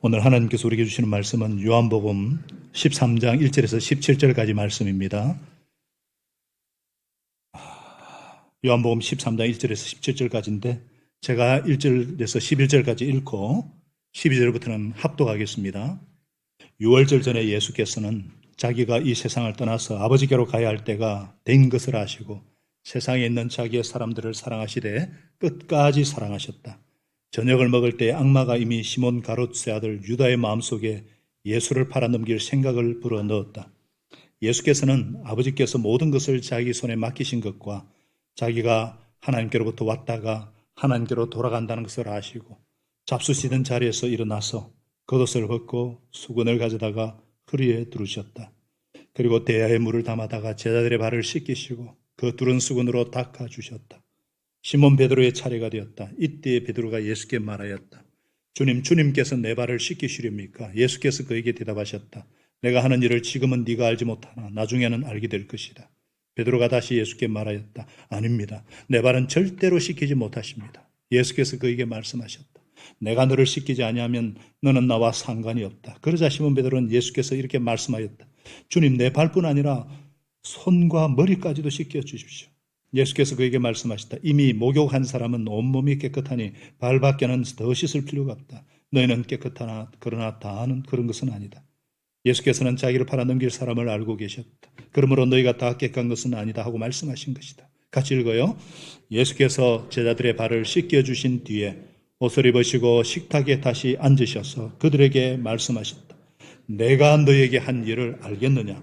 오늘 하나님께서 우리에게 주시는 말씀은 요한복음 13장 1절에서 17절까지 말씀입니다. 요한복음 13장 1절에서 17절까지인데 제가 1절에서 11절까지 읽고 12절부터는 합독하겠습니다. 6월절 전에 예수께서는 자기가 이 세상을 떠나서 아버지께로 가야 할 때가 된 것을 아시고 세상에 있는 자기의 사람들을 사랑하시되 끝까지 사랑하셨다. 저녁을 먹을 때 악마가 이미 시몬 가롯의 아들 유다의 마음속에 예수를 팔아넘길 생각을 불어넣었다. 예수께서는 아버지께서 모든 것을 자기 손에 맡기신 것과 자기가 하나님께로부터 왔다가 하나님께로 돌아간다는 것을 아시고 잡수시던 자리에서 일어나서 겉옷을 벗고 수건을 가져다가 허리에 두르셨다. 그리고 대야에 물을 담아다가 제자들의 발을 씻기시고 그 두른 수건으로 닦아주셨다. 시몬 베드로의 차례가 되었다. 이때 베드로가 예수께 말하였다. 주님께서 내 발을 씻기시렵니까? 예수께서 그에게 대답하셨다. 내가 하는 일을 지금은 네가 알지 못하나 나중에는 알게 될 것이다. 베드로가 다시 예수께 말하였다. 아닙니다. 내 발은 절대로 씻기지 못하십니다. 예수께서 그에게 말씀하셨다. 내가 너를 씻기지 아니하면 너는 나와 상관이 없다. 그러자 시몬 베드로는 예수께서 이렇게 말씀하였다. 주님, 내 발뿐 아니라 손과 머리까지도 씻겨 주십시오. 예수께서 그에게 말씀하셨다. 이미 목욕한 사람은 온몸이 깨끗하니 발밖에는 더 씻을 필요가 없다. 너희는 깨끗하나 그러나 다하는 그런 것은 아니다. 예수께서는 자기를 팔아넘길 사람을 알고 계셨다. 그러므로 너희가 다 깨끗한 것은 아니다 하고 말씀하신 것이다. 같이 읽어요. 예수께서 제자들의 발을 씻겨주신 뒤에 옷을 입으시고 식탁에 다시 앉으셔서 그들에게 말씀하셨다. 내가 너희에게 한 일을 알겠느냐?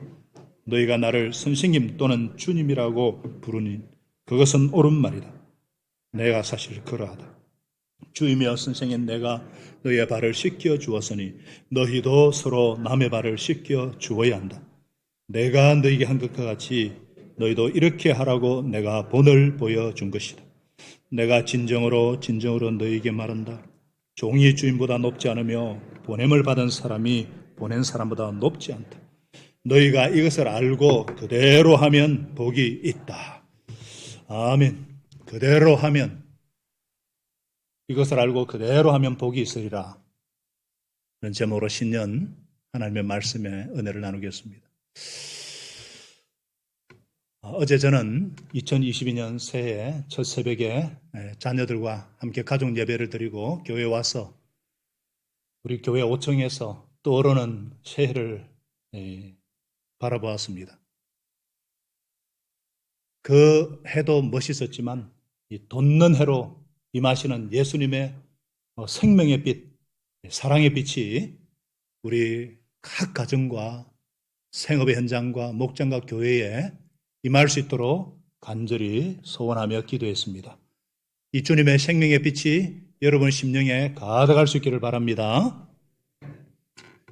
너희가 나를 선생님 또는 주님이라고 부르니 그것은 옳은 말이다. 내가 사실 그러하다. 주이며 선생인 내가 너희의 발을 씻겨 주었으니 너희도 서로 남의 발을 씻겨 주어야 한다. 내가 너희에게 한 것과 같이 너희도 이렇게 하라고 내가 본을 보여준 것이다. 내가 진정으로 너희에게 말한다. 종이 주인보다 높지 않으며 보냄을 받은 사람이 보낸 사람보다 높지 않다. 너희가 이것을 알고 그대로 하면 복이 있다. 아멘. 그대로 하면, 이것을 알고 그대로 하면 복이 있으리라. 그런 제목으로 신년 하나님의 말씀에 은혜를 나누겠습니다. 어제 저는 2022년 새해 첫 새벽에 자녀들과 함께 가족 예배를 드리고 교회에 와서 우리 교회 5층에서 떠오르는 새해를 바라보았습니다. 그 해도 멋있었지만 이 돋는 해로 임하시는 예수님의 생명의 빛, 사랑의 빛이 우리 각 가정과 생업의 현장과 목장과 교회에 임할 수 있도록 간절히 소원하며 기도했습니다. 이 주님의 생명의 빛이 여러분 심령에 가득할 수 있기를 바랍니다.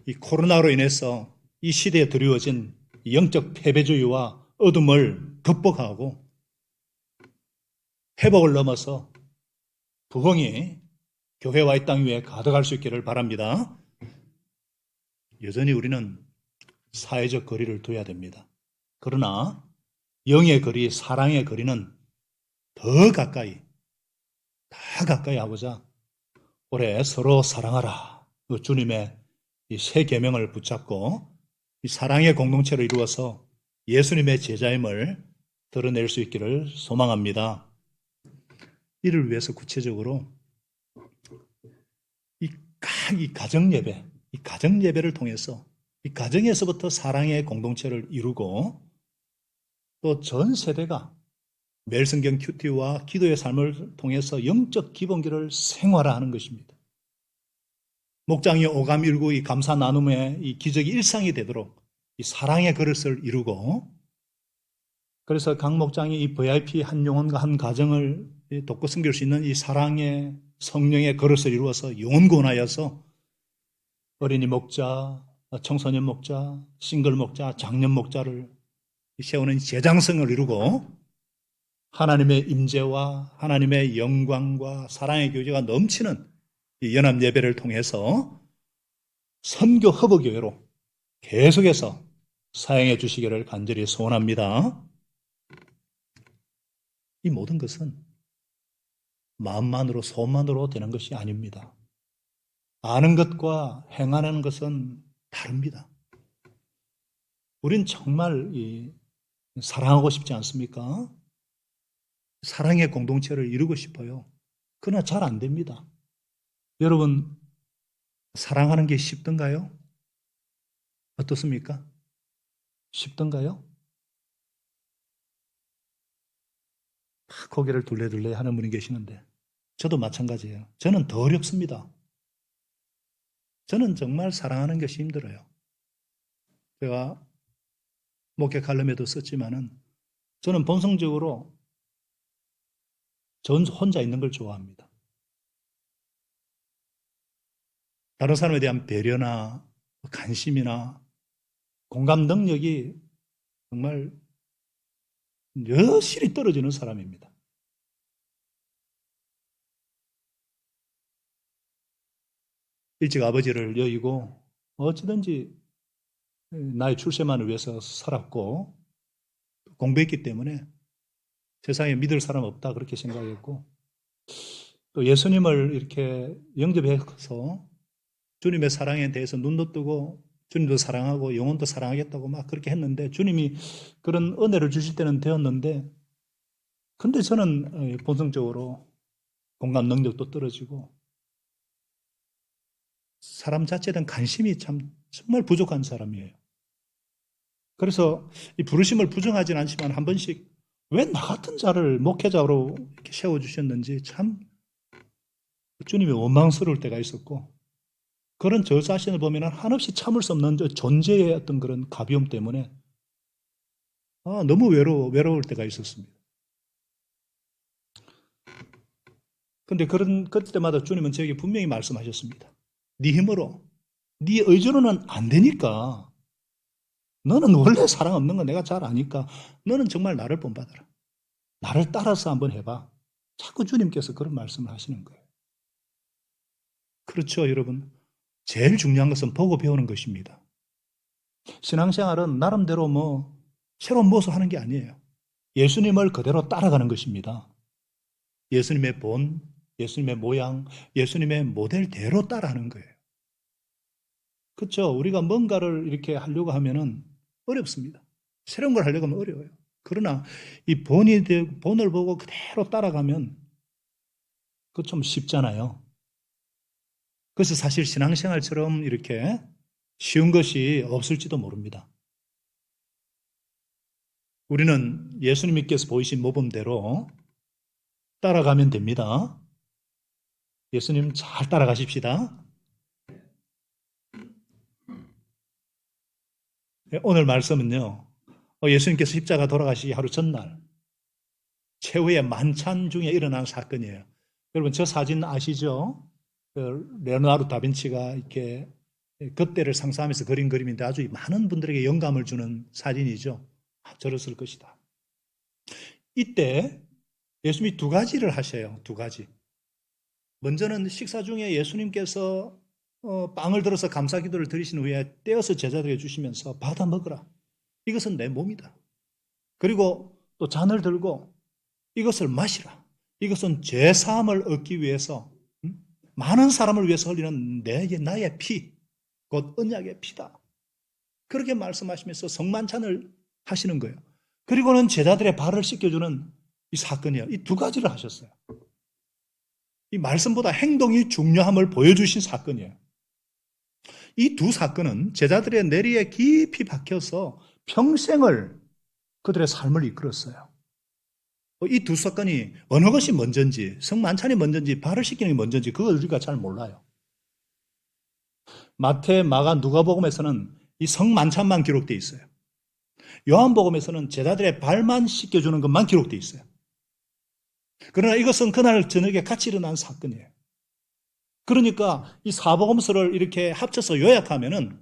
이 코로나로 인해서 이 시대에 드리워진 영적 패배주의와 어둠을 극복하고 회복을 넘어서 부흥이 교회와 이 땅 위에 가득할 수 있기를 바랍니다. 여전히 우리는 사회적 거리를 둬야 됩니다. 그러나 영의 거리, 사랑의 거리는 더 가까이, 다 가까이 하고자 올해 서로 사랑하라. 그 주님의 이 새 계명을 붙잡고 이 사랑의 공동체를 이루어서 예수님의 제자임을 드러낼 수 있기를 소망합니다. 이를 위해서 구체적으로 이 가정 예배, 이 가정 예배를 통해서 이 가정에서부터 사랑의 공동체를 이루고 또 전 세대가 매일 성경 큐티와 기도의 삶을 통해서 영적 기본기를 생활화하는 것입니다. 목장이 오감 일구 이 감사 나눔의 이 기적이 일상이 되도록 이 사랑의 그릇을 이루고 그래서 각 목장이 이 VIP 한 영혼과 한 가정을 돕고 섬길 수 있는 이 사랑의 성령의 그릇을 이루어서 영혼 구원하여서 어린이 목자, 청소년 목자, 싱글 목자, 장년 목자를 세우는 제장성을 이루고 하나님의 임재와 하나님의 영광과 사랑의 교제가 넘치는 이 연합 예배를 통해서 선교 허브교회로 계속해서 사용해 주시기를 간절히 소원합니다. 이 모든 것은 마음만으로 소원만으로 되는 것이 아닙니다. 아는 것과 행하는 것은 다릅니다. 우린 정말 사랑하고 싶지 않습니까? 사랑의 공동체를 이루고 싶어요. 그러나 잘 안 됩니다. 여러분, 사랑하는 게 쉽던가요? 어떻습니까? 쉽던가요? 고개를 둘레둘레 하는 분이 계시는데 저도 마찬가지예요. 저는 더 어렵습니다. 저는 정말 사랑하는 것이 힘들어요. 제가 목회 칼럼에도 썼지만은 저는 본성적으로 저 혼자 있는 걸 좋아합니다. 다른 사람에 대한 배려나 관심이나 공감 능력이 정말 여실히 떨어지는 사람입니다. 일찍 아버지를 여의고 어찌든지 나의 출세만을 위해서 살았고 공부했기 때문에 세상에 믿을 사람 없다 그렇게 생각했고 또 예수님을 이렇게 영접해서 주님의 사랑에 대해서 눈도 뜨고 주님도 사랑하고 영혼도 사랑하겠다고 막 그렇게 했는데 주님이 그런 은혜를 주실 때는 되었는데 근데 저는 본성적으로 공감 능력도 떨어지고 사람 자체에 대한 관심이 참 정말 부족한 사람이에요. 그래서 이 부르심을 부정하진 않지만 한 번씩 왜 나 같은 자를 목회자로 이렇게 세워주셨는지 참 주님이 원망스러울 때가 있었고 그런 저 자신을 보면 한없이 참을 수 없는 존재의 어떤 그런 가비움 때문에 너무 외로울 때가 있었습니다. 근데 그때마다 주님은 저에게 분명히 말씀하셨습니다. 네 힘으로, 네 의지로는 안 되니까 너는 원래 사랑 없는 거 내가 잘 아니까 너는 정말 나를 본받아라. 나를 따라서 한번 해봐. 자꾸 주님께서 그런 말씀을 하시는 거예요. 그렇죠, 여러분. 제일 중요한 것은 보고 배우는 것입니다. 신앙생활은 나름대로 새로운 무엇을 하는 게 아니에요. 예수님을 그대로 따라가는 것입니다. 예수님의 본, 예수님의 모양, 예수님의 모델대로 따라하는 거예요. 그렇죠. 우리가 뭔가를 이렇게 하려고 하면은 어렵습니다. 새로운 걸 하려고 하면 어려워요. 그러나 이 본을 보고 그대로 따라가면 그거 좀 쉽잖아요. 그래서 사실 신앙생활처럼 이렇게 쉬운 것이 없을지도 모릅니다. 우리는 예수님께서 보이신 모범대로 따라가면 됩니다. 예수님 잘 따라가십시다. 오늘 말씀은요, 예수님께서 십자가 돌아가시기 하루 전날, 최후의 만찬 중에 일어난 사건이에요. 여러분, 저 사진 아시죠? 레오나르도 다빈치가 이렇게 그때를 상상하면서 그린 그림인데 아주 많은 분들에게 영감을 주는 사진이죠. 저랬을 것이다. 이때 예수님이 두 가지를 하셔요. 두 가지. 먼저는 식사 중에 예수님께서 빵을 들어서 감사 기도를 드리신 후에 떼어서 제자들에게 주시면서 받아 먹으라. 이것은 내 몸이다. 그리고 또 잔을 들고 이것을 마시라. 이것은 죄 사함을 얻기 위해서 많은 사람을 위해서 흘리는 나의 피, 곧 언약의 피다. 그렇게 말씀하시면서 성만찬을 하시는 거예요. 그리고는 제자들의 발을 씻겨주는 이 사건이에요. 이 두 가지를 하셨어요. 이 말씀보다 행동이 중요함을 보여주신 사건이에요. 이 두 사건은 제자들의 내리에 깊이 박혀서 평생을 그들의 삶을 이끌었어요. 이 두 사건이 어느 것이 먼저인지, 성만찬이 먼저인지, 발을 씻기는 게 먼저인지 그걸 우리가 잘 몰라요. 마태, 마가, 누가복음에서는 이 성만찬만 기록되어 있어요. 요한복음에서는 제자들의 발만 씻겨주는 것만 기록되어 있어요. 그러나 이것은 그날 저녁에 같이 일어난 사건이에요. 그러니까 이 사복음서를 이렇게 합쳐서 요약하면은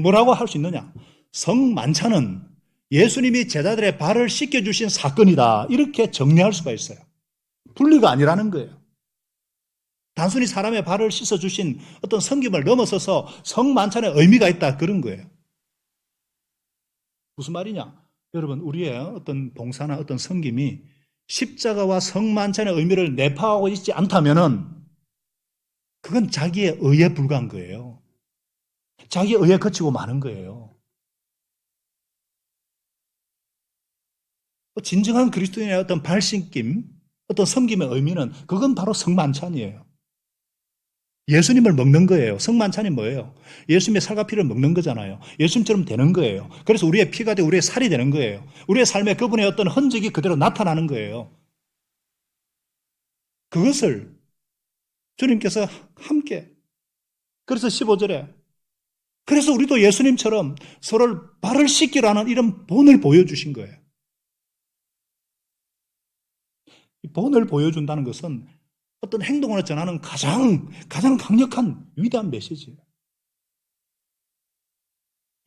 뭐라고 할 수 있느냐? 성만찬은 예수님이 제자들의 발을 씻겨주신 사건이다. 이렇게 정리할 수가 있어요. 분리가 아니라는 거예요. 단순히 사람의 발을 씻어주신 어떤 섬김을 넘어서서 성만찬의 의미가 있다. 그런 거예요. 무슨 말이냐? 여러분, 우리의 어떤 봉사나 어떤 섬김이 십자가와 성만찬의 의미를 내포하고 있지 않다면은 그건 자기의 의에 불과한 거예요. 자기의 의에 그치고 마는 거예요. 진정한 그리스도인의 어떤 발신김, 어떤 섬김의 의미는 그건 바로 성만찬이에요. 예수님을 먹는 거예요. 성만찬이 뭐예요? 예수님의 살과 피를 먹는 거잖아요. 예수님처럼 되는 거예요. 그래서 우리의 피가 되고 우리의 살이 되는 거예요. 우리의 삶에 그분의 어떤 흔적이 그대로 나타나는 거예요. 그것을 주님께서 함께, 그래서 15절에 그래서 우리도 예수님처럼 서로를 발을 씻기라는 이런 본을 보여주신 거예요. 이 본을 보여준다는 것은 어떤 행동을 전하는 가장 강력한 위대한 메시지예요.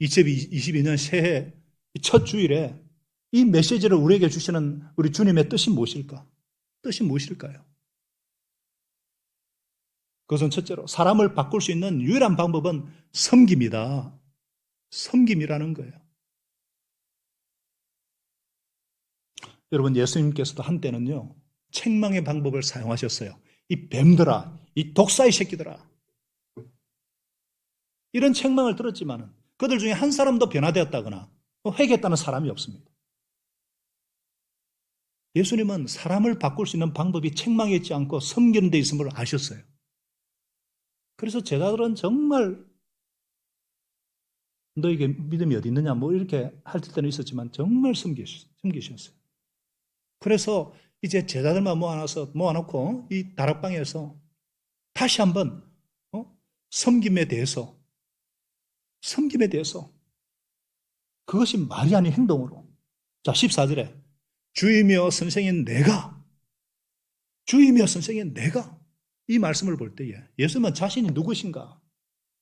2022년 새해 첫 주일에 이 메시지를 우리에게 주시는 우리 주님의 뜻이 무엇일까? 뜻이 무엇일까요? 그것은 첫째로 사람을 바꿀 수 있는 유일한 방법은 섬김이다. 섬김이라는 거예요. 여러분, 예수님께서도 한때는요, 책망의 방법을 사용하셨어요. 이 뱀들아, 이 독사의 새끼들아. 이런 책망을 들었지만은 그들 중에 한 사람도 변화되었다거나 회개했다는 사람이 없습니다. 예수님은 사람을 바꿀 수 있는 방법이 책망이 있지 않고 섬기는 데 있음을 아셨어요. 그래서 제자들은 정말 너에게 믿음이 어디 있느냐 뭐 이렇게 할 때는 있었지만 정말 섬기셨어요. 그래서 이제 제자들만 모아놓고 이 다락방에서 다시 한번 섬김에 대해서 그것이 말이 아닌 행동으로. 자, 14절에 주이며 선생인 내가 이 말씀을 볼 때에 예수님은 자신이 누구신가?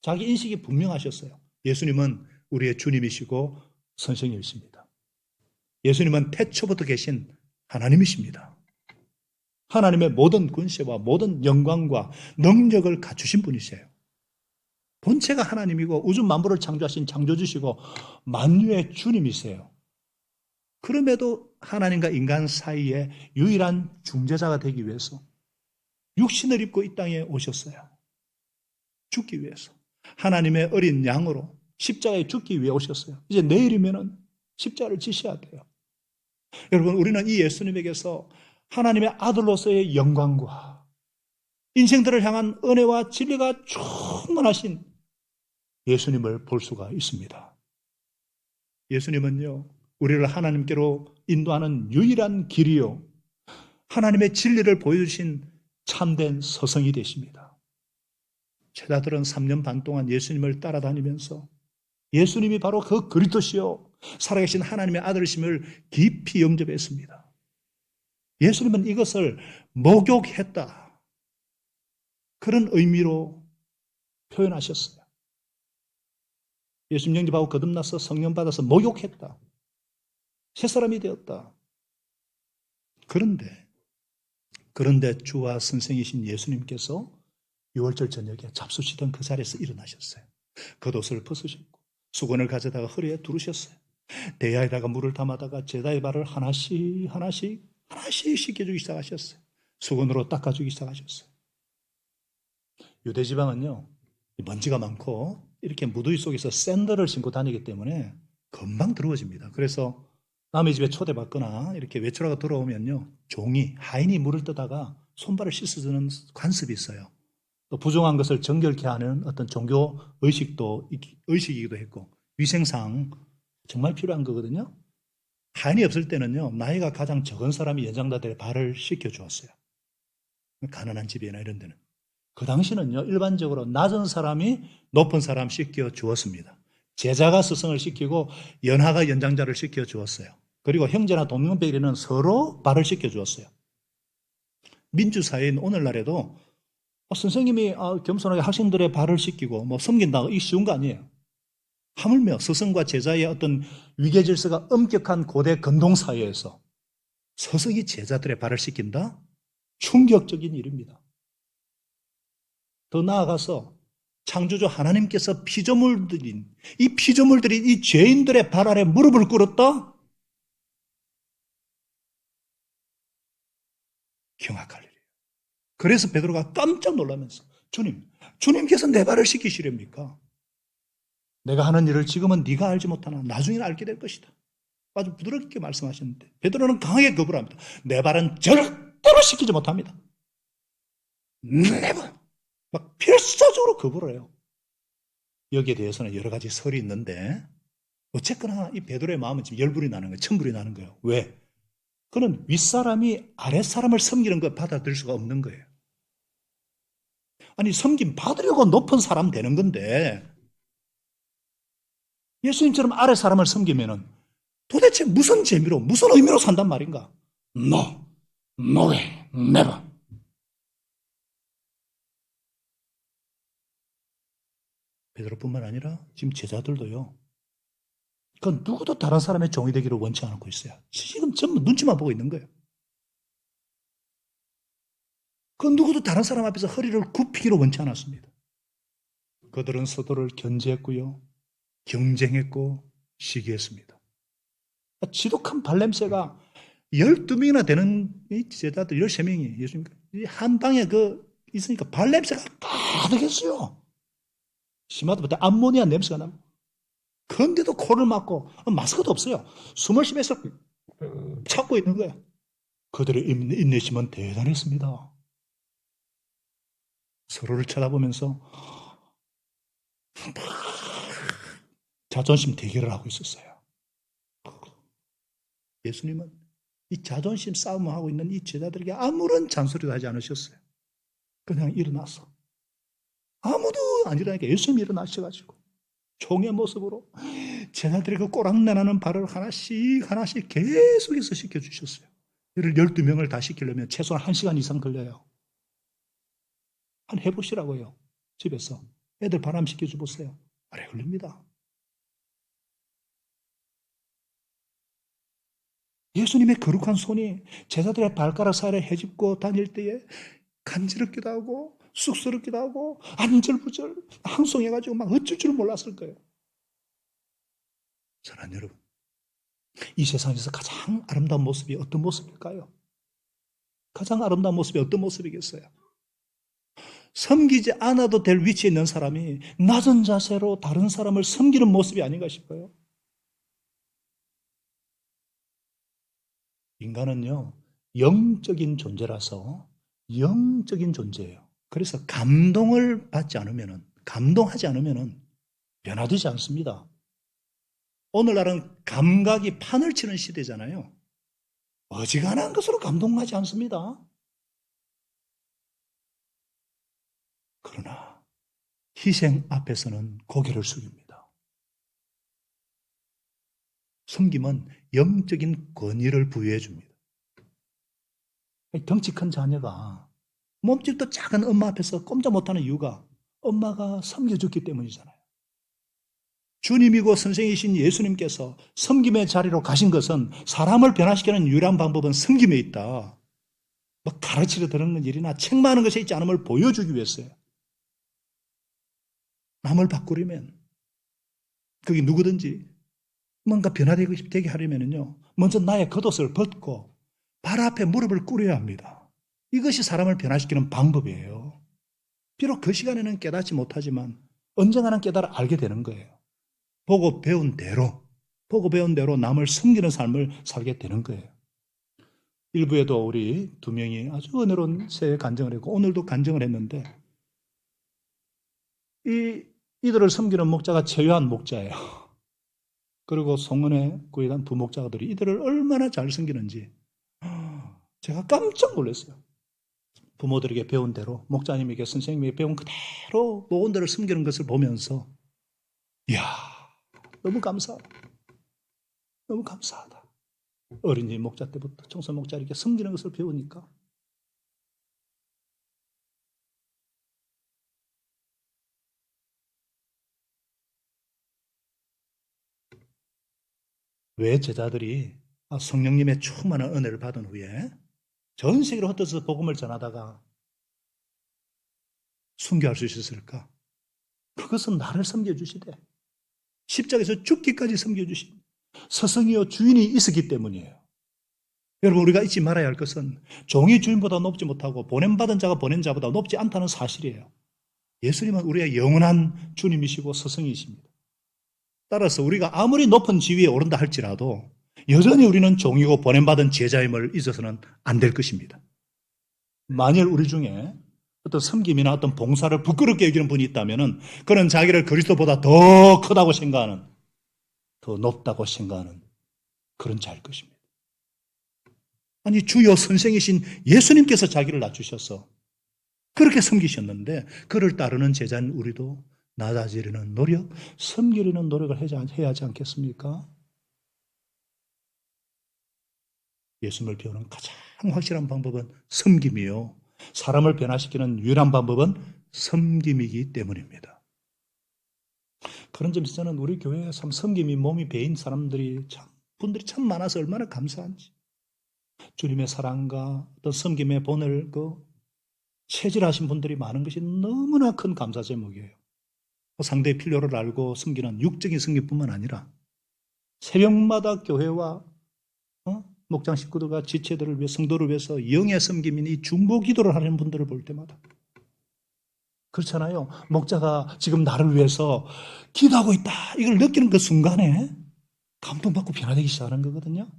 자기 인식이 분명하셨어요. 예수님은 우리의 주님이시고 선생님이십니다. 예수님은 태초부터 계신 하나님이십니다. 하나님의 모든 권세와 모든 영광과 능력을 갖추신 분이세요. 본체가 하나님이고 우주 만물을 창조하신 창조주시고 만유의 주님이세요. 그럼에도 하나님과 인간 사이에 유일한 중재자가 되기 위해서 육신을 입고 이 땅에 오셨어요. 죽기 위해서. 하나님의 어린 양으로 십자가에 죽기 위해 오셨어요. 이제 내일이면은 십자가를 지셔야 돼요. 여러분, 우리는 이 예수님에게서 하나님의 아들로서의 영광과 인생들을 향한 은혜와 진리가 충만하신 예수님을 볼 수가 있습니다. 예수님은요, 우리를 하나님께로 인도하는 유일한 길이요, 하나님의 진리를 보여주신 참된 서성이 되십니다. 제자들은 3년 반 동안 예수님을 따라다니면서 예수님이 바로 그 그리스도시요 살아계신 하나님의 아들이심을 깊이 영접했습니다. 예수님은 이것을 목욕했다, 그런 의미로 표현하셨어요. 예수님 영접하고 거듭나서 성령 받아서 목욕했다, 새사람이 되었다. 그런데 주와 선생이신 예수님께서 6월절 저녁에 잡수시던 그 자리에서 일어나셨어요. 겉옷을 벗으셨고 수건을 가져다가 허리에 두르셨어요. 대야에다가 물을 담아다가 제자의 발을 하나씩 씻겨주기 시작하셨어요. 수건으로 닦아주기 시작하셨어요. 유대지방은요, 먼지가 많고 이렇게 무더위 속에서 샌들을 신고 다니기 때문에 금방 더러워집니다. 그래서 남의 집에 초대받거나 이렇게 외출하고 돌아오면요, 하인이 물을 떠다가 손발을 씻어주는 관습이 있어요. 또 부정한 것을 정결케 하는 어떤 종교 의식이기도 했고, 위생상 정말 필요한 거거든요. 하인이 없을 때는요, 나이가 가장 적은 사람이 연장자들의 발을 씻겨주었어요. 가난한 집이나 이런 데는. 그 당시는요, 일반적으로 낮은 사람이 높은 사람 씻겨주었습니다. 제자가 스승을 시키고 연하가 연장자를 씻겨주었어요. 그리고 형제나 동년배끼리는 서로 발을 씻겨주었어요. 민주사회인 오늘날에도 선생님이 겸손하게 학생들의 발을 씻기고 섬긴다, 이게 쉬운 거 아니에요. 하물며 스승과 제자의 어떤 위계질서가 엄격한 고대 근동사회에서 스승이 제자들의 발을 씻긴다? 충격적인 일입니다. 더 나아가서 창조주 하나님께서 이 피조물들인 이 죄인들의 발 아래 무릎을 꿇었다? 경악할 일이에요. 그래서 베드로가 깜짝 놀라면서 주님께서 내 발을 씻기시렵니까? 내가 하는 일을 지금은 네가 알지 못하나 나중에는 알게 될 것이다. 아주 부드럽게 말씀하셨는데 베드로는 강하게 거부를 합니다. 내 발은 절대로 씻기지 못합니다. never. 막 필사적으로 거부를 해요. 여기에 대해서는 여러 가지 설이 있는데 어쨌거나 이 베드로의 마음은 지금 열불이 나는 거예요. 천불이 나는 거예요. 왜? 그는 윗사람이 아랫사람을 섬기는 걸 받아들일 수가 없는 거예요. 아니 섬김 받으려고 높은 사람 되는 건데 예수님처럼 아랫사람을 섬기면은 도대체 무슨 재미로 무슨 의미로 산단 말인가? No, no way, never. 베드로뿐만 아니라 지금 제자들도요. 그건 누구도 다른 사람의 종이 되기를 원치 않고 있어요. 지금 전부 눈치만 보고 있는 거예요. 그건 누구도 다른 사람 앞에서 허리를 굽히기를 원치 않았습니다. 그들은 서로를 견제했고요. 경쟁했고 시기했습니다. 지독한 발냄새가 12명이나 되는 이 제자들 13명이 예수님 한 방에 있으니까 발냄새가 가득했어요. 심하다부터 암모니아 냄새가 나고 그런데도 코를 막고 마스크도 없어요. 숨을 쉬면서 참고 있는 거예요. 그들의 인내심은 대단했습니다. 서로를 쳐다보면서 자존심 대결을 하고 있었어요. 예수님은 이 자존심 싸움을 하고 있는 이 제자들에게 아무런 잔소리도 하지 않으셨어요. 그냥 일어나서 아무도 안 일어나니까 예수님이 일어나셔가지고 종의 모습으로 제자들의 그 꼬랑내나는 발을 하나씩 계속해서 씻겨주셨어요. 이를 12명을 다 씻기려면 최소한 1시간 이상 걸려요. 해보시라고요. 집에서 애들 바람 씻겨줘 보세요. 오래 걸립니다. 예수님의 거룩한 손이 제자들의 발가락 사이를 헤집고 다닐 때에 간지럽기도 하고 쑥스럽기도 하고 안절부절 항송해가지고 막 어쩔 줄 몰랐을 거예요. 사랑하는 여러분, 이 세상에서 가장 아름다운 모습이 어떤 모습일까요? 가장 아름다운 모습이 어떤 모습이겠어요? 섬기지 않아도 될 위치에 있는 사람이 낮은 자세로 다른 사람을 섬기는 모습이 아닌가 싶어요. 인간은요, 영적인 존재라서 영적인 존재예요. 그래서 감동하지 않으면 변화되지 않습니다. 오늘날은 감각이 판을 치는 시대잖아요. 어지간한 것으로 감동하지 않습니다. 그러나 희생 앞에서는 고개를 숙입니다. 섬김은 영적인 권위를 부여해 줍니다. 덩치 큰 자녀가 몸집도 작은 엄마 앞에서 꼼짝 못하는 이유가 엄마가 섬겨줬기 때문이잖아요. 주님이고 선생이신 예수님께서 섬김의 자리로 가신 것은 사람을 변화시키는 유일한 방법은 섬김에 있다. 가르치려 드는 일이나 책망하는 것에 있지 않음을 보여주기 위해서요. 남을 바꾸려면 그게 누구든지 뭔가 변화되게 하려면요. 먼저 나의 겉옷을 벗고 발 앞에 무릎을 꿇어야 합니다. 이것이 사람을 변화시키는 방법이에요. 비록 그 시간에는 깨닫지 못하지만 언젠가는 깨달아 알게 되는 거예요. 보고 배운 대로 남을 섬기는 삶을 살게 되는 거예요. 일부에도 우리 2명이 아주 은혜로운 새해 간증을 했고 오늘도 간증을 했는데 이들을 섬기는 목자가 최요한 목자예요. 그리고 송은혜 구회단 부목자들이 이들을 얼마나 잘 섬기는지 제가 깜짝 놀랐어요. 부모들에게 배운 대로 목자님에게 선생님에게 배운 그대로 모원들을 섬기는 것을 보면서 이야 너무 감사하다. 너무 감사하다. 어린이 목자 때부터 청소 목자 이렇게 섬기는 것을 배우니까 왜 제자들이 성령님의 충만한 은혜를 받은 후에 전 세계로 흩어져서 복음을 전하다가 순교할 수 있었을까? 그것은 나를 섬겨주시되 십자가에서 죽기까지 섬겨주신 스승이요 주인이 있었기 때문이에요. 여러분 우리가 잊지 말아야 할 것은 종이 주인보다 높지 못하고 보냄받은 자가 보낸 자보다 높지 않다는 사실이에요. 예수님은 우리의 영원한 주님이시고 스승이십니다. 따라서 우리가 아무리 높은 지위에 오른다 할지라도 여전히 우리는 종이고 보냄받은 제자임을 잊어서는 안 될 것입니다. 만일 우리 중에 어떤 섬김이나 어떤 봉사를 부끄럽게 여기는 분이 있다면 그는 자기를 그리스도보다 더 크다고 생각하는, 더 높다고 생각하는 그런 자일 것입니다. 아니, 주요 선생이신 예수님께서 자기를 낮추셔서 그렇게 섬기셨는데 그를 따르는 제자인 우리도 낮아지려는 노력, 섬기려는 노력을 해야 하지 않겠습니까? 예수님을 배우는 가장 확실한 방법은 섬김이요. 사람을 변화시키는 유일한 방법은 섬김이기 때문입니다. 그런 점에서 저는 우리 교회에 참 섬김이 몸이 배인 분들이 참 많아서 얼마나 감사한지. 주님의 사랑과 어떤 섬김의 본을 체질하신 분들이 많은 것이 너무나 큰 감사 제목이에요. 상대의 필요를 알고 섬기는 육적인 섬김뿐만 아니라 새벽마다 교회와 목장 식구들과 지체들을 위해 성도를 위해서 영의 섬김인 이 중보 기도를 하는 분들을 볼 때마다 그렇잖아요. 목자가 지금 나를 위해서 기도하고 있다. 이걸 느끼는 그 순간에 감동받고 변화되기 시작하는 거거든요.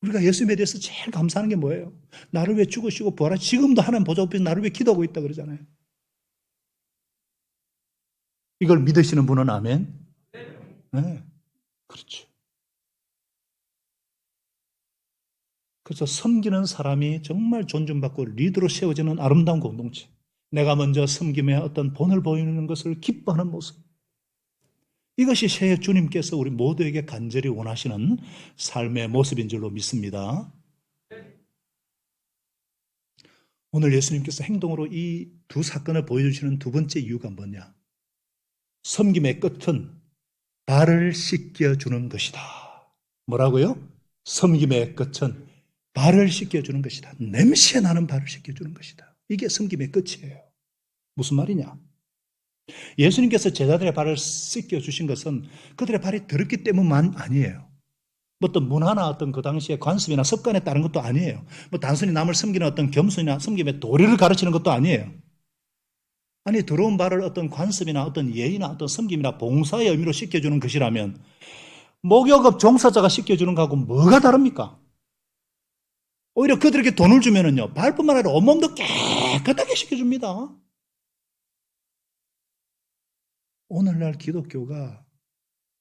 우리가 예수님에 대해서 제일 감사하는 게 뭐예요? 나를 위해 죽으시고 부활하시고 지금도 하나님 보좌 앞에서 나를 위해 기도하고 있다 그러잖아요. 이걸 믿으시는 분은 아멘? 네, 그렇죠. 그래서 섬기는 사람이 정말 존중받고 리더로 세워지는 아름다운 공동체. 내가 먼저 섬김의 어떤 본을 보이는 것을 기뻐하는 모습. 이것이 새 주님께서 우리 모두에게 간절히 원하시는 삶의 모습인 줄로 믿습니다. 오늘 예수님께서 행동으로 이 두 사건을 보여주시는 두 번째 이유가 뭐냐? 섬김의 끝은 발을 씻겨주는 것이다. 뭐라고요? 섬김의 끝은 발을 씻겨주는 것이다. 냄새 나는 발을 씻겨주는 것이다. 이게 섬김의 끝이에요. 무슨 말이냐? 예수님께서 제자들의 발을 씻겨주신 것은 그들의 발이 더럽기 때문만 아니에요. 뭐 어떤 문화나 어떤 그 당시의 관습이나 습관에 따른 것도 아니에요. 뭐 단순히 남을 섬기는 어떤 겸손이나 섬김의 도리를 가르치는 것도 아니에요. 아니, 더러운 발을 어떤 관습이나 어떤 예의나 어떤 섬김이나 봉사의 의미로 씻겨주는 것이라면 목욕업 종사자가 씻겨주는 거하고 뭐가 다릅니까? 오히려 그들에게 돈을 주면은요, 발뿐만 아니라 온몸도 깨끗하게 씻겨줍니다. 오늘날 기독교가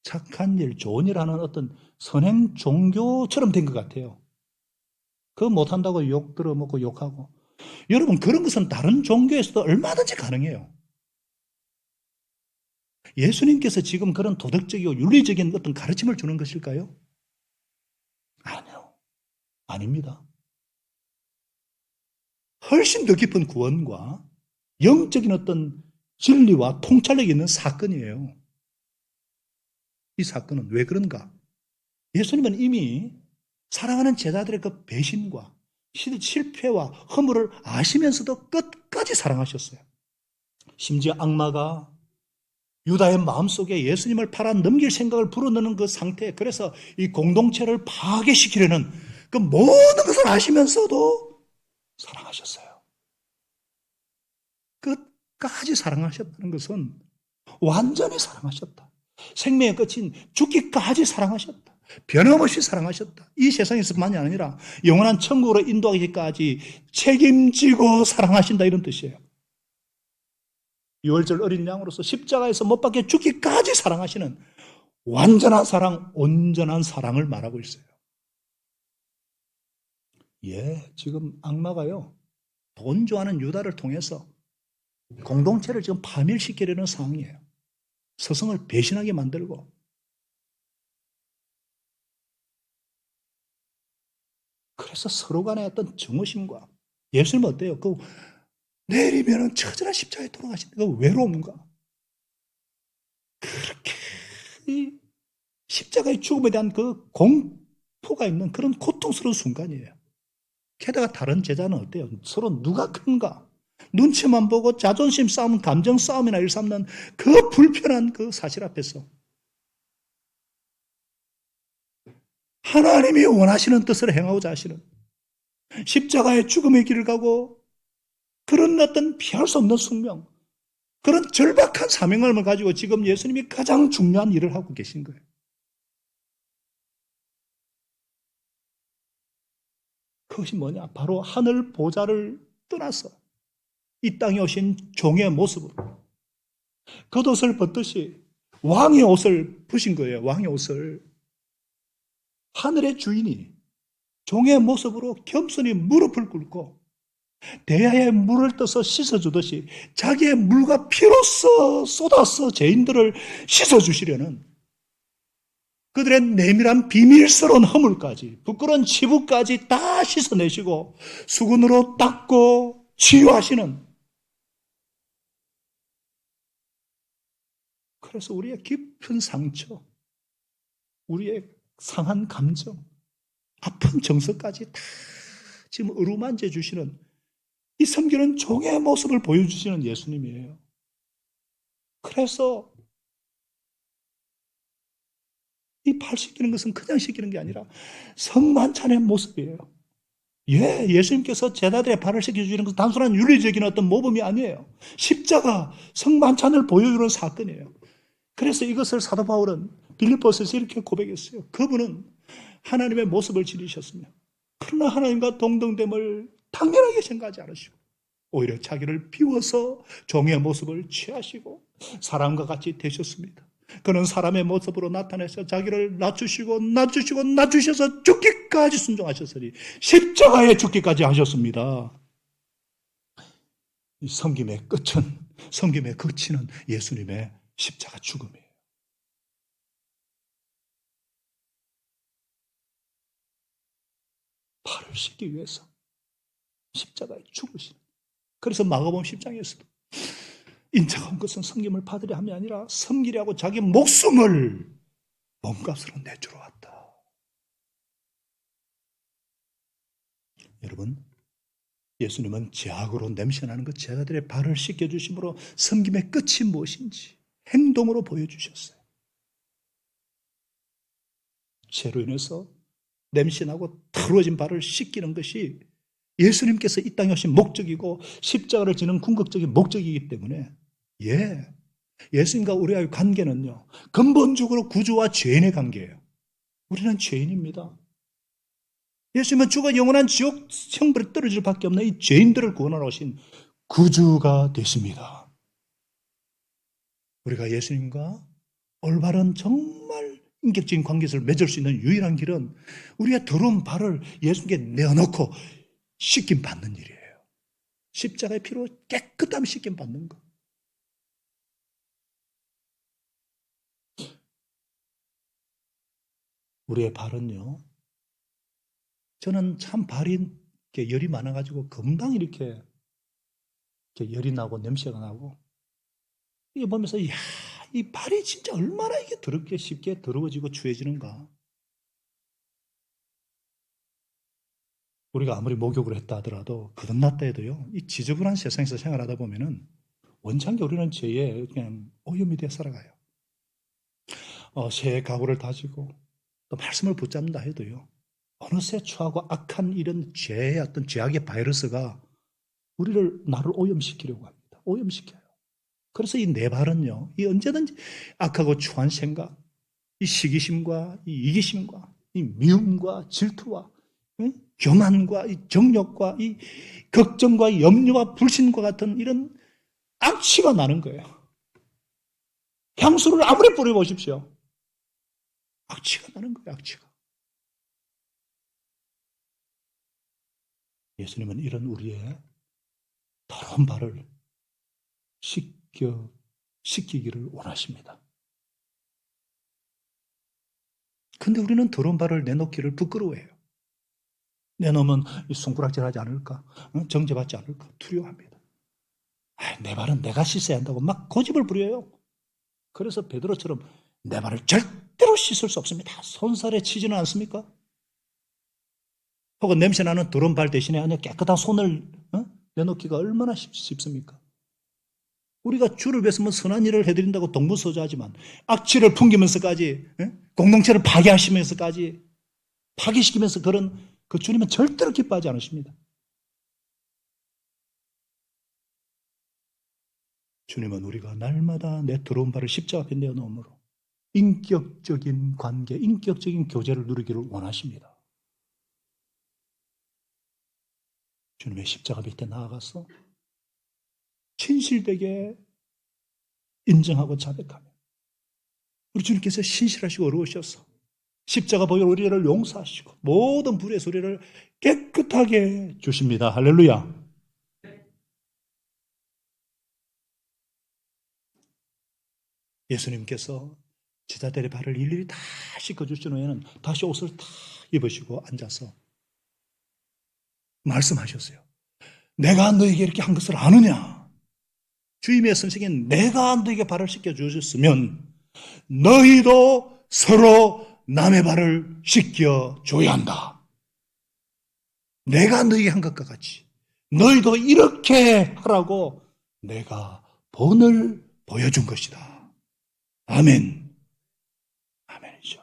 착한 일, 좋은 일 하는 어떤 선행 종교처럼 된 것 같아요. 그거 못한다고 욕 들어먹고 욕하고. 여러분, 그런 것은 다른 종교에서도 얼마든지 가능해요. 예수님께서 지금 그런 도덕적이고 윤리적인 어떤 가르침을 주는 것일까요? 아니요. 아닙니다. 훨씬 더 깊은 구원과 영적인 어떤 진리와 통찰력이 있는 사건이에요. 이 사건은 왜 그런가? 예수님은 이미 사랑하는 제자들의 그 배신과 실패와 허물을 아시면서도 끝까지 사랑하셨어요. 심지어 악마가 유다의 마음속에 예수님을 팔아 넘길 생각을 불어넣는 그 상태, 그래서 이 공동체를 파괴시키려는 그 모든 것을 아시면서도 사랑하셨어요. 끝까지 사랑하셨다는 것은 완전히 사랑하셨다. 생명의 끝인 죽기까지 사랑하셨다. 변함없이 사랑하셨다. 이 세상에서만이 아니라 영원한 천국으로 인도하기까지 책임지고 사랑하신다, 이런 뜻이에요. 유월절 어린 양으로서 십자가에서 못 박혀 죽기까지 사랑하시는 완전한 사랑, 온전한 사랑을 말하고 있어요. 지금 악마가요, 돈 좋아하는 유다를 통해서 공동체를 지금 파멸시키려는 상황이에요. 스승을 배신하게 만들고. 그래서 서로 간의 어떤 증오심과, 예수님은 어때요? 내리면은 처절한 십자가에 돌아가시는 그 외로움과, 그렇게 이 십자가의 죽음에 대한 그 공포가 있는 그런 고통스러운 순간이에요. 게다가 다른 제자는 어때요? 서로 누가 큰가? 눈치만 보고 자존심 싸움, 감정 싸움이나 일삼는 그 불편한 그 사실 앞에서 하나님이 원하시는 뜻을 행하고자 하시는, 십자가의 죽음의 길을 가고 그런 어떤 피할 수 없는 숙명, 그런 절박한 사명감을 가지고 지금 예수님이 가장 중요한 일을 하고 계신 거예요. 그것이 뭐냐? 바로 하늘 보좌를 떠나서 이 땅에 오신 종의 모습으로 겉옷을 벗듯이 왕의 옷을 부신 거예요. 왕의 옷을. 하늘의 주인이 종의 모습으로 겸손히 무릎을 꿇고 대야에 물을 떠서 씻어주듯이 자기의 물과 피로써 쏟아서 죄인들을 씻어주시려는 그들의 내밀한 비밀스러운 허물까지, 부끄러운 치부까지 다 씻어내시고 수건으로 닦고 치유하시는, 그래서 우리의 깊은 상처, 우리의 상한 감정, 아픈 정서까지 다 지금 어루만져 주시는 이 섬기는 종의 모습을 보여주시는 예수님이에요. 그래서 이 발 씻기는 것은 그냥 씻기는 게 아니라 성만찬의 모습이에요. 예, 예수님께서 제자들의 발을 씻겨주시는 것은 단순한 윤리적인 어떤 모범이 아니에요. 십자가, 성만찬을 보여주는 사건이에요. 그래서 이것을 사도 바울은 빌립보서에서 이렇게 고백했어요. 그분은 하나님의 모습을 지니셨으며 그러나 하나님과 동등됨을 당연하게 생각하지 않으시고 오히려 자기를 비워서 종의 모습을 취하시고 사람과 같이 되셨습니다. 그는 사람의 모습으로 나타내서 자기를 낮추셔서 죽기까지 순종하셨으니 십자가에 죽기까지 하셨습니다. 이 섬김의 끝은, 섬김의 끝은 예수님의 십자가 죽음이에요. 발을 씻기 위해서 십자가에 죽으시는. 그래서 마가복음 10장에서도 인자가 온 것은 섬김을 받으려 함이 아니라 섬기려고 자기 목숨을 몸값으로 내주러 왔다. 여러분, 예수님은 제약으로 냄새나는 그 제자들의 발을 씻겨주심으로 섬김의 끝이 무엇인지 행동으로 보여주셨어요. 죄로 인해서 냄새나고 더러워진 발을 씻기는 것이 예수님께서 이 땅에 오신 목적이고 십자가를 지는 궁극적인 목적이기 때문에 예수님과 우리와의 관계는요, 근본적으로 구주와 죄인의 관계예요. 우리는 죄인입니다. 예수님은 죽어 영원한 지옥 형벌에 떨어질 밖에 없는 이 죄인들을 구원하러 오신 구주가 되십니다. 우리가 예수님과 올바른 정말 인격적인 관계를 맺을 수 있는 유일한 길은 우리의 더러운 발을 예수님께 내어놓고 씻김 받는 일이에요. 십자가의 피로 깨끗함 씻김 받는 것. 우리의 발은요, 저는 참 발이 열이 많아가지고 금방 이렇게 열이 나고 냄새가 나고, 이게 보면서, 이야, 이 발이 진짜 얼마나 이게 더럽게 쉽게 더러워지고 추해지는가. 우리가 아무리 목욕을 했다 하더라도, 거듭났다 해도요, 이 지저분한 세상에서 생활하다 보면은, 원창기 우리는 죄에 그냥 오염이 되어 살아가요. 새해 각오를 다지고, 또 말씀을 붙잡는다 해도요, 어느새 추하고 악한 이런 죄의 어떤 죄악의 바이러스가 나를 오염시키려고 합니다. 오염시켜요. 그래서 이 내 발은요, 이 언제든지 악하고 추한 생각, 이 시기심과 이 이기심과 이 미움과 질투와 교만과 이 정욕과 이 걱정과 이 염려와 불신과 같은 이런 악취가 나는 거예요. 향수를 아무리 뿌려보십시오. 악취가 나는 거예요, 악취가. 예수님은 이런 우리의 더러운 발을 씻기기를 원하십니다. 근데 우리는 더러운 발을 내놓기를 부끄러워해요. 내놓으면 손가락질하지 않을까? 정죄받지 않을까? 두려워합니다. 내 발은 내가 씻어야 한다고 막 고집을 부려요. 그래서 베드로처럼 내 발을 절대로 씻을 수 없습니다. 손살에 치지는 않습니까? 혹은 냄새나는 더러운 발 대신에 아니 깨끗한 손을 내놓기가 얼마나 쉽습니까? 우리가 주를 위해서 뭐 선한 일을 해드린다고 동분서주하지만 악취를 풍기면서까지 공동체를 파괴하시면서까지 파괴시키면서 그런 그 주님은 절대로 기뻐하지 않으십니다. 주님은 우리가 날마다 내 더러운 발을 십자가 앞에 내어놓음으로 인격적인 관계, 인격적인 교제를 누리기를 원하십니다. 주님의 십자가 밑에 나아가서 진실되게 인정하고 자백하며 우리 주님께서 신실하시고 어려우셔서 십자가 보혈 우리를 용서하시고 모든 불의 소리를 깨끗하게 주십니다. 할렐루야. 예수님께서 제자들의 발을 일일이 다 씻어주신 후에는 다시 옷을 다 입으시고 앉아서 말씀하셨어요. 내가 너에게 이렇게 한 것을 아느냐? 주임의 선생인 내가 너에게 발을 씻겨주셨으면 너희도 서로 남의 발을 씻겨줘야 한다. 내가 너에게 한 것과 같이 너희도 이렇게 하라고 내가 본을 보여준 것이다. 아멘. 아멘이죠.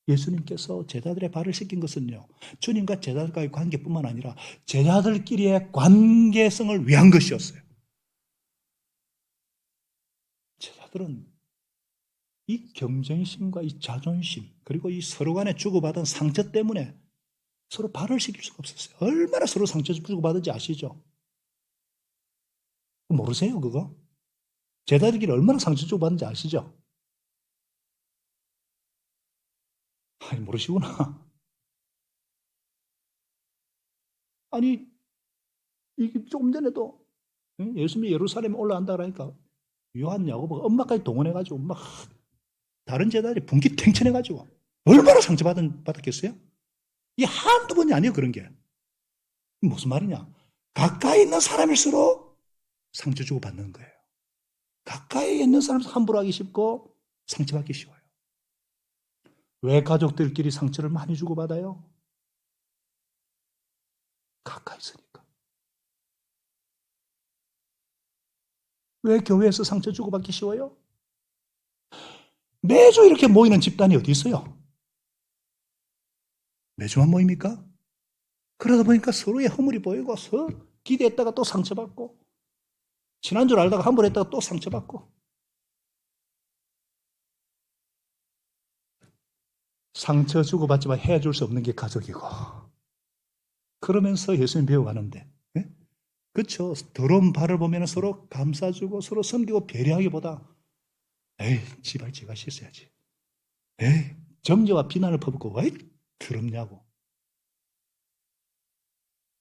예수님께서 제자들의 발을 씻긴 것은요, 주님과 제자들과의 관계뿐만 아니라 제자들끼리의 관계성을 위한 것이었어요. 제자들은 이 경쟁심과 이 자존심, 그리고 이 서로 간에 주고받은 상처 때문에 서로 발을 씻길 수가 없었어요. 얼마나 서로 상처 주고받은지 아시죠? 모르세요, 그거? 제자들끼리 얼마나 상처 주고받는지 아시죠? 아니, 모르시구나. 아니, 이게 조금 전에도 예수님이 예루살렘에 올라간다 그러니까 요한, 야고보가 엄마까지 동원해가지고 막 다른 제자들이 분기탱천해가지고 얼마나 상처받았겠어요? 이게 한두 번이 아니에요, 그런 게. 무슨 말이냐? 가까이 있는 사람일수록 상처 주고받는 거예요. 가까이 있는 사람은 함부로 하기 쉽고 상처받기 쉬워요. 왜 가족들끼리 상처를 많이 주고받아요? 가까이 있으니까. 왜 교회에서 상처 주고받기 쉬워요? 매주 이렇게 모이는 집단이 어디 있어요? 매주만 모입니까? 그러다 보니까 서로의 허물이 보이고 기대했다가 또 상처받고 지난주를 알다가 함부로 했다가 또 상처받고 상처 주고받지만 해줄 수 없는 게 가족이고 그러면서 예수님 배워가는데 예? 그렇죠. 더러운 발을 보면 서로 감싸주고 서로 섬기고 배려하기보다 에이 지발 지가 씻어야지 에이 정죄와 비난을 퍼붓고 왜 더럽냐고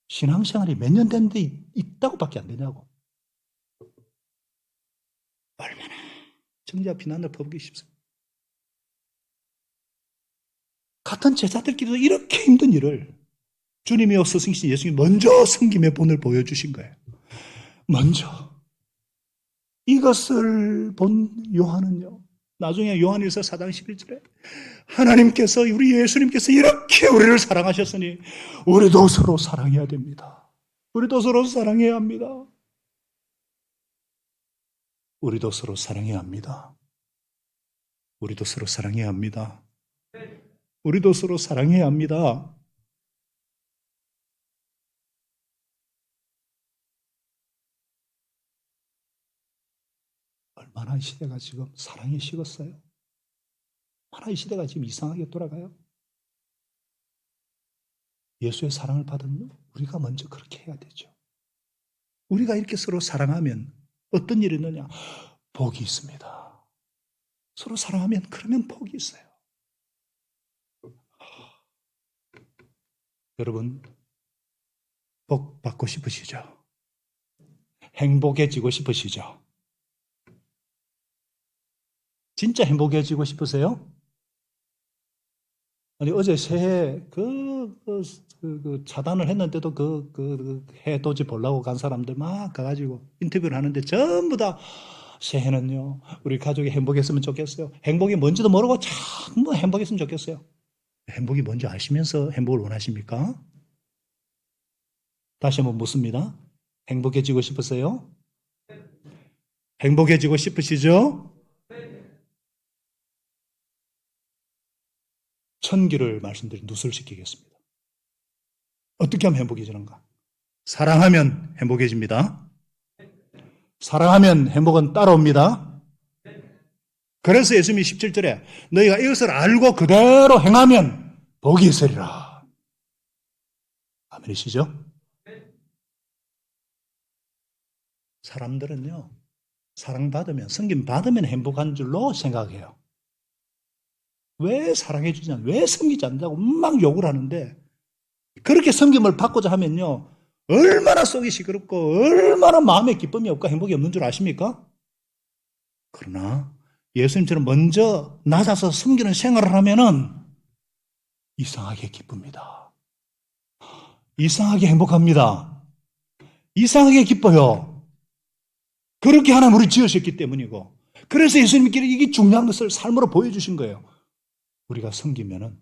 신앙생활이 몇 년 됐는데 있다고 밖에 안 되냐고 얼마나 정죄와 비난을 퍼붓기 쉽습니다. 같은 제자들끼리도 이렇게 힘든 일을 주님이여 스승이신 예수님이 먼저 섬김의 본을 보여주신 거예요. 먼저. 이것을 본 요한은요. 나중에 요한일서 4장 11절에 하나님께서 우리 예수님께서 이렇게 우리를 사랑하셨으니 우리도 서로 사랑해야 됩니다. 우리도 서로 사랑해야 합니다. 우리도 서로 사랑해야 합니다. 우리도 서로 사랑해야 합니다. 우리도 서로 사랑해야 합니다. 얼마나 이 시대가 지금 사랑이 식었어요? 얼마나 이 시대가 지금 이상하게 돌아가요? 예수의 사랑을 받은 우리가 먼저 그렇게 해야 되죠. 우리가 이렇게 서로 사랑하면 어떤 일이 있느냐? 복이 있습니다. 서로 사랑하면 그러면 복이 있어요. 여러분, 복 받고 싶으시죠? 행복해지고 싶으시죠? 진짜 행복해지고 싶으세요? 아니, 어제 새해 차단을 했는데도 해돋이 보려고 간 사람들 막 가가지고 인터뷰를 하는데 전부 다 새해는요, 우리 가족이 행복했으면 좋겠어요. 행복이 뭔지도 모르고 전부 행복했으면 좋겠어요. 행복이 뭔지 아시면서 행복을 원하십니까? 다시 한번 묻습니다. 행복해지고 싶으세요? 행복해지고 싶으시죠? 천기를 말씀드린 누설시키겠습니다. 어떻게 하면 행복해지는가? 사랑하면 행복해집니다. 사랑하면 행복은 따라옵니다. 그래서 예수님이 17절에 너희가 이것을 알고 그대로 행하면 복이 있으리라. 아멘이시죠? 사람들은요, 사랑받으면, 섬김받으면 행복한 줄로 생각해요. 왜 사랑해주지 않냐, 왜 섬기지 않냐고 막 욕을 하는데, 그렇게 섬김을 받고자 하면요, 얼마나 속이 시끄럽고, 얼마나 마음에 기쁨이 없고 행복이 없는 줄 아십니까? 그러나, 예수님처럼 먼저 낮아서 섬기는 생활을 하면은, 이상하게 기쁩니다. 이상하게 행복합니다. 이상하게 기뻐요. 그렇게 하나님 우리 지으셨기 때문이고, 그래서 예수님께서 이게 중요한 것을 삶으로 보여주신 거예요. 우리가 섬기면은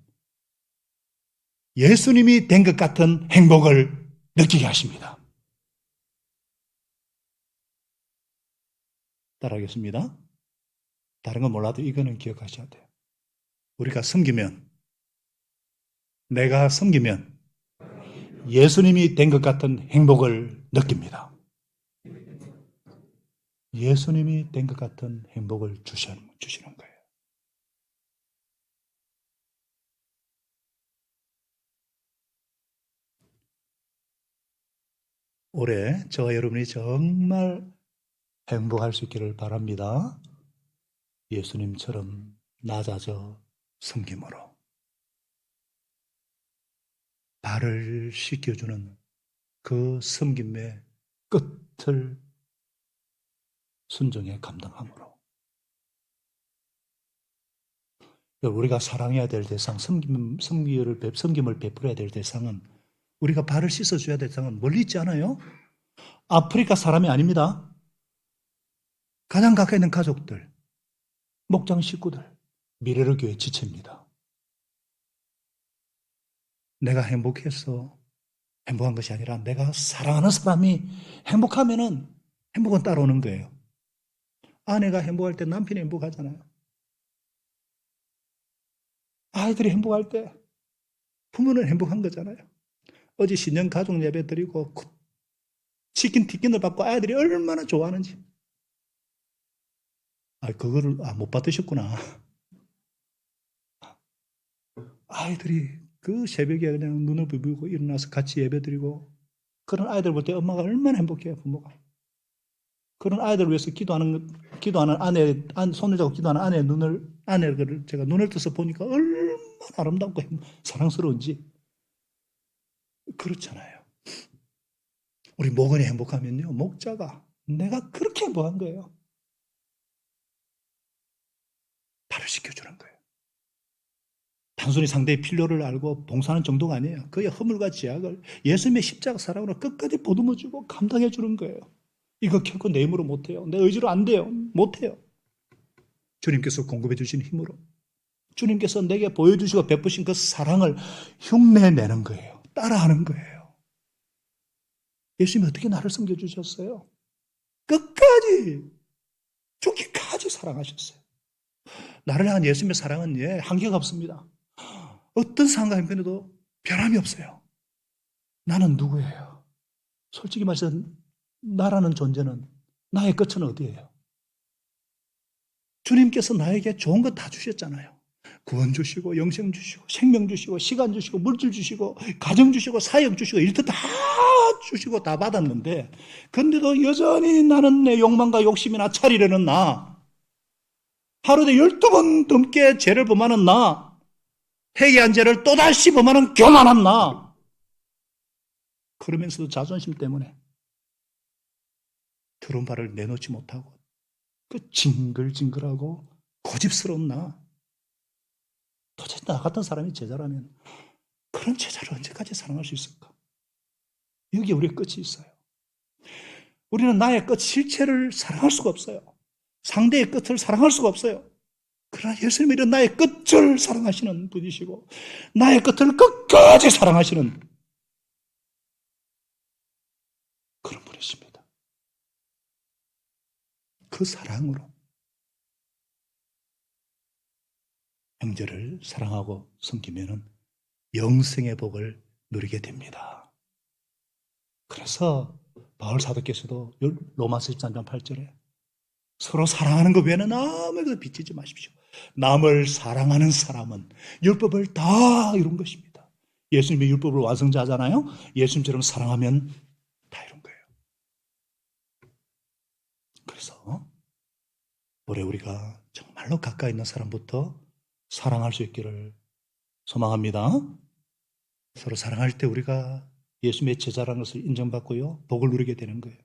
예수님이 된 것 같은 행복을 느끼게 하십니다. 따라하겠습니다. 다른 건 몰라도 이거는 기억하셔야 돼요. 우리가 섬기면, 내가 섬기면 예수님이 된 것 같은 행복을 느낍니다. 예수님이 된 것 같은 행복을 주시는 거예요. 올해 저와 여러분이 정말 행복할 수 있기를 바랍니다. 예수님처럼 낮아져 섬김으로 발을 씻겨주는 그 섬김의 끝을 순종에 감당함으로 우리가 사랑해야 될 대상, 섬김을 베풀어야 될 대상은 우리가 발을 씻어줘야 될 대상은 멀리 있지 않아요? 아프리카 사람이 아닙니다. 가장 가까이 있는 가족들, 목장 식구들, 미래를 교회 지체입니다. 내가 행복해서 행복한 것이 아니라 내가 사랑하는 사람이 행복하면은 행복은 따라오는 거예요. 아내가 행복할 때 남편이 행복하잖아요. 아이들이 행복할 때 부모는 행복한 거잖아요. 어제 신년 가족 예배 드리고 치킨 티켓을 받고 아이들이 얼마나 좋아하는지. 그거를 못 받으셨구나. 아이들이 그 새벽에 그냥 눈을 부비고 일어나서 같이 예배 드리고 그런 아이들 볼 때 엄마가 얼마나 행복해요, 부모가. 그런 아이들을 위해서 기도하는 아내, 손을 잡고 기도하는 아내를 제가 눈을 떠서 보니까 얼마나 아름답고 사랑스러운지. 그렇잖아요. 우리 목원이 행복하면요, 목자가 내가 그렇게 행복한 거예요. 발을 씻겨주는 거예요. 단순히 상대의 필요를 알고 봉사하는 정도가 아니에요. 그의 허물과 죄악을 예수님의 십자가 사랑으로 끝까지 보듬어주고 감당해주는 거예요. 이거 결코 내 힘으로 못해요. 내 의지로 안 돼요. 못해요. 주님께서 공급해 주신 힘으로. 주님께서 내게 보여주시고 베푸신 그 사랑을 흉내내는 거예요. 따라하는 거예요. 예수님이 어떻게 나를 섬겨주셨어요? 끝까지, 죽기까지 사랑하셨어요. 나를 향한 예수님의 사랑은 한계가 없습니다. 어떤 상황과 형편에도 변함이 없어요. 나는 누구예요? 솔직히 말해서 나라는 존재는, 나의 끝은 어디예요? 주님께서 나에게 좋은 거 다 주셨잖아요. 구원 주시고, 영생 주시고, 생명 주시고, 시간 주시고, 물질 주시고, 가정 주시고, 사역 주시고, 일도 다 주시고 다 받았는데, 근데도 여전히 나는 내 욕망과 욕심이나 차리려는 나, 하루에 12번 넘게 죄를 범하는 나, 회개한 죄를 또다시 범하는 교만한 나, 그러면서도 자존심 때문에 들어온 발을 내놓지 못하고 그 징글징글하고 고집스러운 나, 도대체 나 같은 사람이 제자라면 그런 제자를 언제까지 사랑할 수 있을까? 여기에 우리의 끝이 있어요. 우리는 나의 끝, 실체를 사랑할 수가 없어요. 상대의 끝을 사랑할 수가 없어요. 그러나 예수님이 이런 나의 끝을 사랑하시는 분이시고 나의 끝을 끝까지 사랑하시는 그런 분이십니다. 그 사랑으로 형제를 사랑하고 섬기면 영생의 복을 누리게 됩니다. 그래서 바울 사도께서도 로마서 13장 8절에 서로 사랑하는 것 외에는 아무것도 비치지 마십시오. 남을 사랑하는 사람은 율법을 다 이룬 것입니다. 예수님이 율법을 완성자잖아요. 예수님처럼 사랑하면 다 이룬 거예요. 그래서 올해 우리가 정말로 가까이 있는 사람부터 사랑할 수 있기를 소망합니다. 서로 사랑할 때 우리가 예수님의 제자라는 것을 인정받고요, 복을 누리게 되는 거예요.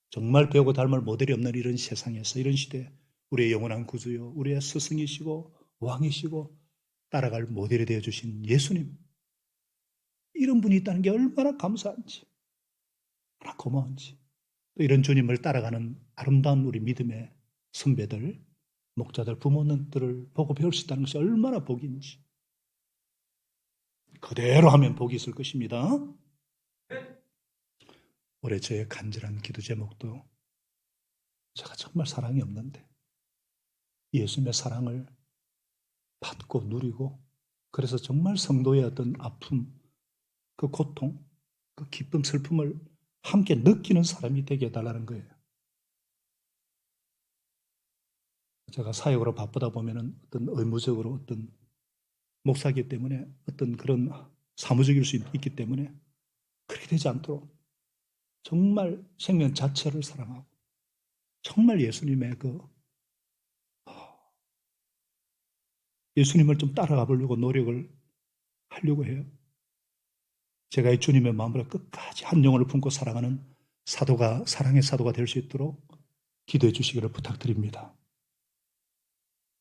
정말 배우고 닮을 모델이 없는 이런 세상에서, 이런 시대에 우리의 영원한 구주요, 우리의 스승이시고 왕이시고 따라갈 모델이 되어주신 예수님, 이런 분이 있다는 게 얼마나 감사한지, 얼마나 고마운지, 또 이런 주님을 따라가는 아름다운 우리 믿음의 선배들, 목자들, 부모님들을 보고 배울 수 있다는 것이 얼마나 복인지, 그대로 하면 복이 있을 것입니다. 올해 저의 간절한 기도 제목도, 제가 정말 사랑이 없는데 예수님의 사랑을 받고 누리고, 그래서 정말 성도의 어떤 아픔, 그 고통, 그 기쁨, 슬픔을 함께 느끼는 사람이 되게 해달라는 거예요. 제가 사역으로 바쁘다 보면은 어떤 의무적으로 어떤 목사이기 때문에 어떤 그런 사무적일 수 있기 때문에 그렇게 되지 않도록 정말 생명 자체를 사랑하고 정말 예수님의 예수님을 좀 따라가 보려고 노력을 하려고 해요. 제가 이 주님의 마음으로 끝까지 한 영혼을 품고 사랑하는 사도가, 사랑의 사도가 될 수 있도록 기도해 주시기를 부탁드립니다.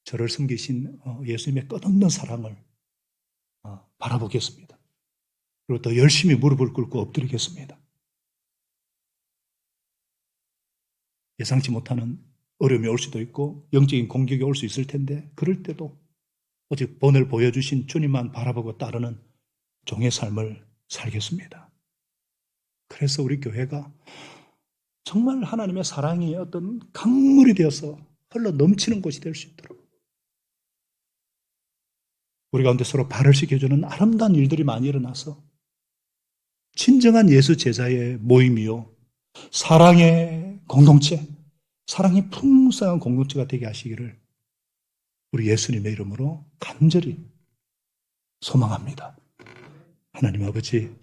저를 섬기신 예수님의 끝없는 사랑을 바라보겠습니다. 그리고 더 열심히 무릎을 꿇고 엎드리겠습니다. 예상치 못하는 어려움이 올 수도 있고 영적인 공격이 올 수 있을 텐데, 그럴 때도 오직 본을 보여주신 주님만 바라보고 따르는 종의 삶을 살겠습니다. 그래서 우리 교회가 정말 하나님의 사랑이 어떤 강물이 되어서 흘러 넘치는 곳이 될 수 있도록 우리 가운데 서로 발을 씻겨주는 아름다운 일들이 많이 일어나서 진정한 예수 제자의 모임이요, 사랑의 공동체, 사랑의 풍성한 공동체가 되게 하시기를 우리 예수님의 이름으로 간절히 소망합니다. 하나님 아버지,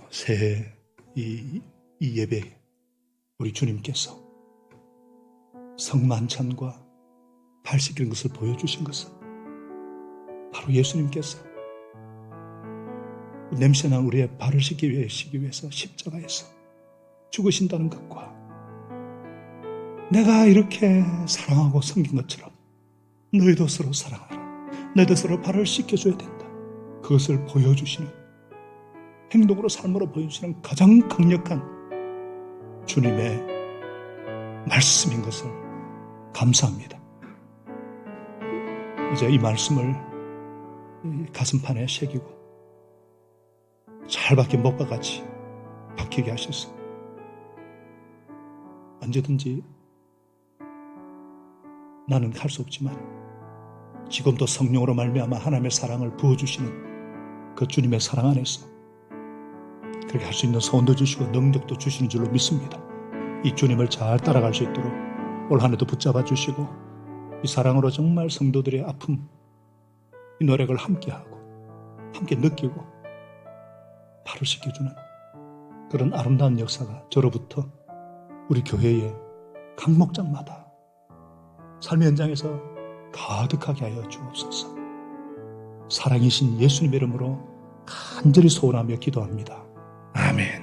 새해 이 예배 우리 주님께서 성만찬과 발 씻기는 것을 보여주신 것은 바로 예수님께서 냄새난 우리의 발을 씻기 위해서 십자가에서 죽으신다는 것과 내가 이렇게 사랑하고 섬긴 것처럼 너희도 서로 사랑하라, 너희도 서로 발을 씻겨줘야 된다, 그것을 보여주시는, 행동으로 삶으로 보여주시는 가장 강력한 주님의 말씀인 것을 감사합니다. 이제 이 말씀을 가슴판에 새기고 잘 박힌 목과 같이 박히게 하셔서 언제든지 나는 할 수 없지만 지금도 성령으로 말미암아 하나님의 사랑을 부어주시는 그 주님의 사랑 안에서 그렇게 할 수 있는 소원도 주시고 능력도 주시는 줄로 믿습니다. 이 주님을 잘 따라갈 수 있도록 올 한 해도 붙잡아 주시고 이 사랑으로 정말 성도들의 아픔, 이 노력을 함께하고 함께 느끼고 발을 씻겨주는 그런 아름다운 역사가 저로부터 우리 교회의 각 목장마다 삶의 현장에서 가득하게 하여 주옵소서. 사랑이신 예수님의 이름으로 간절히 소원하며 기도합니다. 아멘.